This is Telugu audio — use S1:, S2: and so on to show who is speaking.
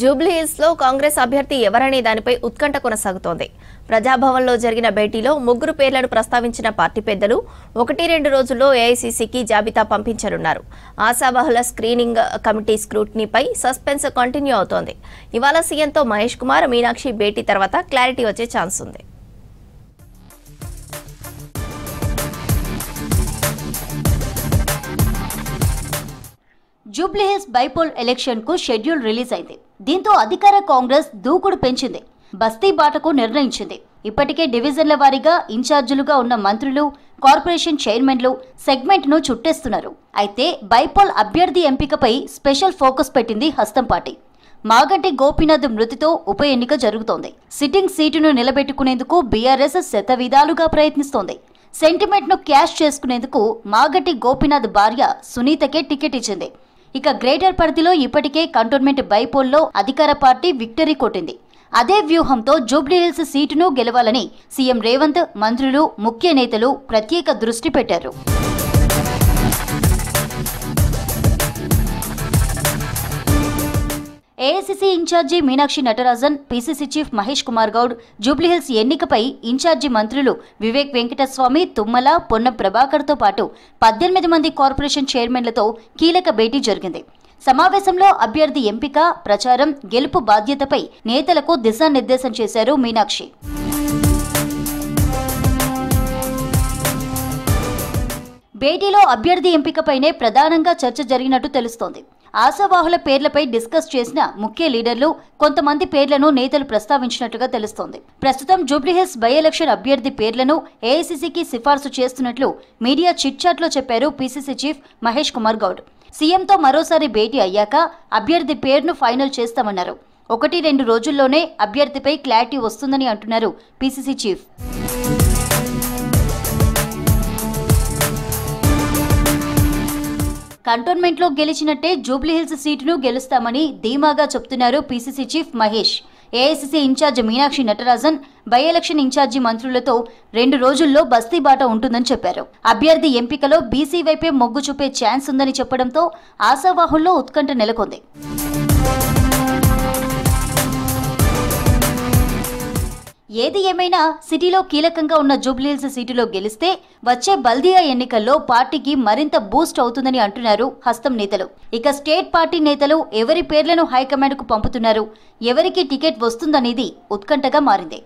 S1: జూబ్లీహిల్స్ లో కాంగ్రెస్ అభ్యర్థి ఎవరనే దానిపై ఉత్కంఠ కొనసాగుతోంది. ప్రజాభవన్లో జరిగిన భేటీలో ముగ్గురు పేర్లను ప్రస్తావించిన పార్టీ పెద్దలు 1-2 రోజుల్లో ఏఐసీసీకి జాబితా పంపించనున్నారు. ఆశావహుల స్క్రీనింగ్ కమిటీ స్క్రూటినీపై సస్పెన్స్ కంటిన్యూ అవుతోంది. ఇవాళ సీఎంతో మహేష్ కుమార్, మీనాక్షి భేటీ తర్వాత క్లారిటీ వచ్చే ఛాన్స్ ఉంది.
S2: జూబ్లీహిల్స్ బైపోల్ ఎలక్షన్ కు షెడ్యూల్ రిలీజ్ అయింది. దీంతో అధికార కాంగ్రెస్ దూకుడు పెంచింది. బస్తీ బాటకు నిర్ణయించింది. ఇప్పటికే డివిజన్ల వారీగా ఇన్ఛార్జీలుగా ఉన్న మంత్రులు, కార్పొరేషన్ చైర్మన్లు సెగ్మెంట్ ను చుట్టేస్తున్నారు. అయితే బైపోల్ అభ్యర్థి ఎంపికపై స్పెషల్ ఫోకస్ పెట్టింది హస్తం పార్టీ. మాగంటి గోపీనాథ్ మృతితో ఉప ఎన్నిక జరుగుతోంది. సిట్టింగ్ సీటును నిలబెట్టుకునేందుకు బీఆర్ఎస్ శతవిధాలుగా ప్రయత్నిస్తోంది. సెంటిమెంట్ ను క్యాష్ చేసుకునేందుకు మాగంటి గోపీనాథ్ భార్య సునీతకే టికెట్ ఇచ్చింది. ఇక గ్రేటర్ పరిధిలో ఇప్పటికే కంటోన్మెంట్ బైపోల్లో అధికార పార్టీ విక్టరీ కొట్టింది. అదే వ్యూహంతో జూబ్లీహిల్స్ సీటును గెలవాలని సీఎం రేవంత్, మంత్రులు, ముఖ్య నేతలు ప్రత్యేక దృష్టి పెట్టారు. AICC incharge Meenakshi Natarajan, PCC chief Mahesh Kumar Goud, Jubilee Hills ఎన్నికపై ఇన్ఛార్జి మంత్రులు వివేక్ వెంకటస్వామి, తుమ్మల, పొన్నం ప్రభాకర్తో పాటు 18 మంది కార్పొరేషన్ చైర్మన్లతో కీలక భేటీ జరిగింది. సమావేశంలో అభ్యర్థి ఎంపిక, ప్రచారం, గెలుపు బాధ్యతపై నేతలకు దిశానిర్దేశం చేశారు మీనాక్షి. భేటీలో అభ్యర్థి ఎంపికపైనే ప్రధానంగా చర్చ జరిగినట్టు తెలుస్తోంది. ఆశావాహుల పేర్లపై డిస్కస్ చేసిన ముఖ్య లీడర్లు కొంతమంది పేర్లను నేతలు ప్రస్తావించినట్లుగా తెలుస్తోంది. ప్రస్తుతం జూబ్లీహిల్స్ బై ఎలక్షన్ అభ్యర్థి పేర్లను ఏఐసీసీకి సిఫార్సు చేస్తున్నట్లు మీడియా చిట్చాట్లో చెప్పారు పీసీసీ చీఫ్ మహేష్ కుమార్ గౌడ్. సీఎంతో మరోసారి భేటీ అయ్యాక అభ్యర్థి పేరును ఫైనల్ చేస్తామన్నారు. 1-2 రోజుల్లోనే అభ్యర్థిపై క్లారిటీ వస్తుందని అంటున్నారు పీసీసీ చీఫ్. కంటోన్మెంట్లో గెలిచినట్టే జూబ్లీహిల్స్ సీటును గెలుస్తామని ధీమాగా చెప్తున్నారు PCC chief Mahesh. AICC incharge Meenakshi Natarajan by election incharge మంత్రులతో 2 రోజుల్లో బస్తీ బాట ఉంటుందని చెప్పారు. అభ్యర్థి ఎంపికలో బీసీ వైపే మొగ్గు చూపే ఛాన్స్ ఉందని చెప్పడంతో ఆశావాహుల్లో ఉత్కంఠ నెలకొంది. ఏది ఏమైనా సిటీలో కీలకంగా ఉన్న జూబ్లీహిల్స్ సీటులో గెలిస్తే వచ్చే బల్దియా ఎన్నికల్లో పార్టీకి మరింత బూస్ట్ అవుతుందని అంటున్నారు హస్తం నేతలు. ఇక స్టేట్ పార్టీ నేతలు ఎవరి పేర్లను హైకమాండ్కు పంపుతున్నారు, ఎవరికి టికెట్ వస్తుందనేది ఉత్కంఠగా మారింది.